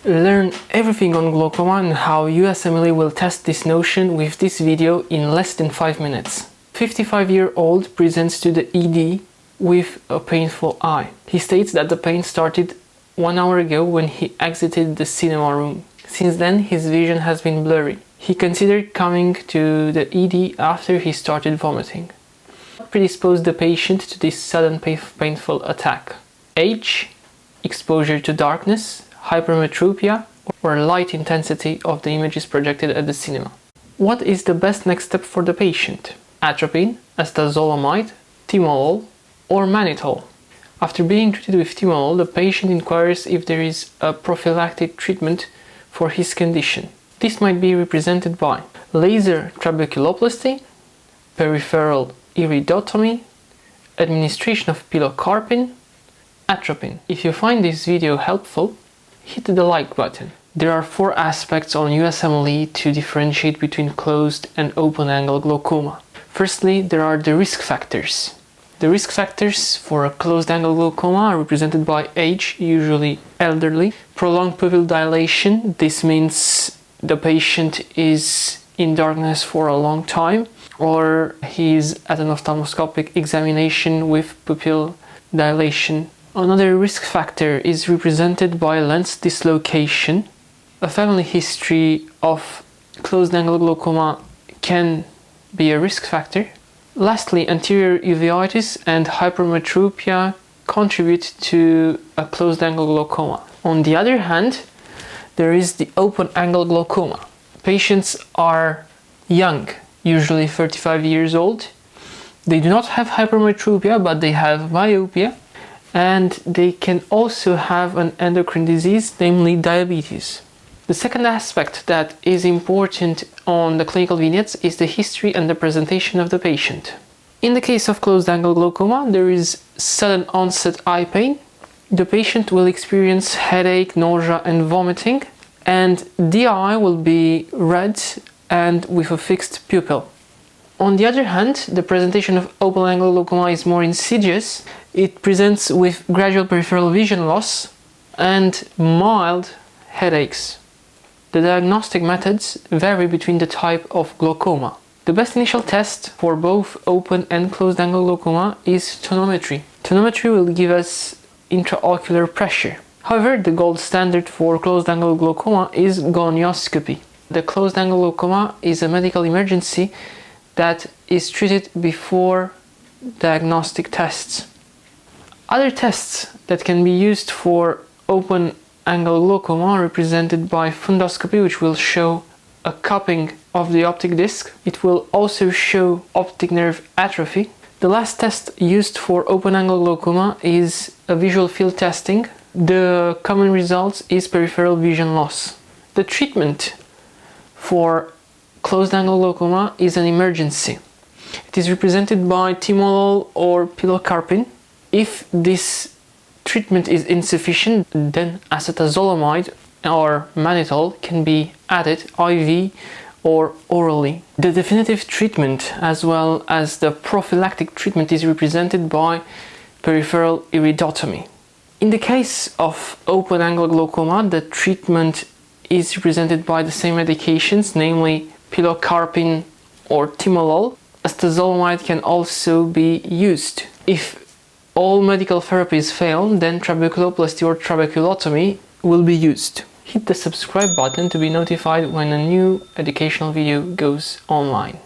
Learn everything on glaucoma and how USMLE will test this notion with this video in less than 5 minutes. 55-year-old presents to the ED with a painful eye. He states that the pain started 1 hour ago when he exited the cinema room. Since then, his vision has been blurry. He considered coming to the ED after he started vomiting. What predisposed the patient to this sudden painful attack? Age, exposure to darkness, hypermetropia, or light intensity of the images projected at the cinema. What is the best next step for the patient? Atropine, acetazolamide, timolol, or mannitol? After being treated with timolol, the patient inquires if there is a prophylactic treatment for his condition. This might be represented by laser trabeculoplasty, peripheral iridotomy, administration of pilocarpine, atropine. If you find this video helpful, hit the like button. There are 4 aspects on USMLE to differentiate between closed and open-angle glaucoma. Firstly, there are the risk factors. The risk factors for a closed-angle glaucoma are represented by age, usually elderly, prolonged pupil dilation, this means the patient is in darkness for a long time, or he is at an ophthalmoscopic examination with pupil dilation. Another risk factor is represented by lens dislocation. A family history of closed-angle glaucoma can be a risk factor. Lastly, anterior uveitis and hypermetropia contribute to a closed-angle glaucoma. On the other hand, there is the open-angle glaucoma. Patients are young, usually 35 years old. They do not have hypermetropia, but they have myopia, and they can also have an endocrine disease, namely diabetes. The second aspect that is important on the clinical vignettes is the history and the presentation of the patient. In the case of closed-angle glaucoma, there is sudden onset eye pain. The patient will experience headache, nausea and vomiting, and the eye will be red and with a fixed pupil. On the other hand, the presentation of open-angle glaucoma is more insidious. It presents with gradual peripheral vision loss and mild headaches. The diagnostic methods vary between the type of glaucoma. The best initial test for both open and closed-angle glaucoma is tonometry. Tonometry will give us intraocular pressure. However, the gold standard for closed-angle glaucoma is gonioscopy. The closed-angle glaucoma is a medical emergency that is treated before diagnostic tests. Other tests that can be used for open-angle glaucoma are represented by fundoscopy, which will show a cupping of the optic disc. It will also show optic nerve atrophy. The last test used for open-angle glaucoma is a visual field testing. The common result is peripheral vision loss. The treatment for closed-angle glaucoma is an emergency. It is represented by timolol or pilocarpine. If this treatment is insufficient, then acetazolamide or mannitol can be added IV or orally. The definitive treatment as well as the prophylactic treatment is represented by peripheral iridotomy. In the case of open-angle glaucoma, the treatment is represented by the same medications, namely pilocarpine or timolol. Acetazolamide can also be used. If all medical therapies fail, then trabeculoplasty or trabeculotomy will be used. Hit the subscribe button to be notified when a new educational video goes online.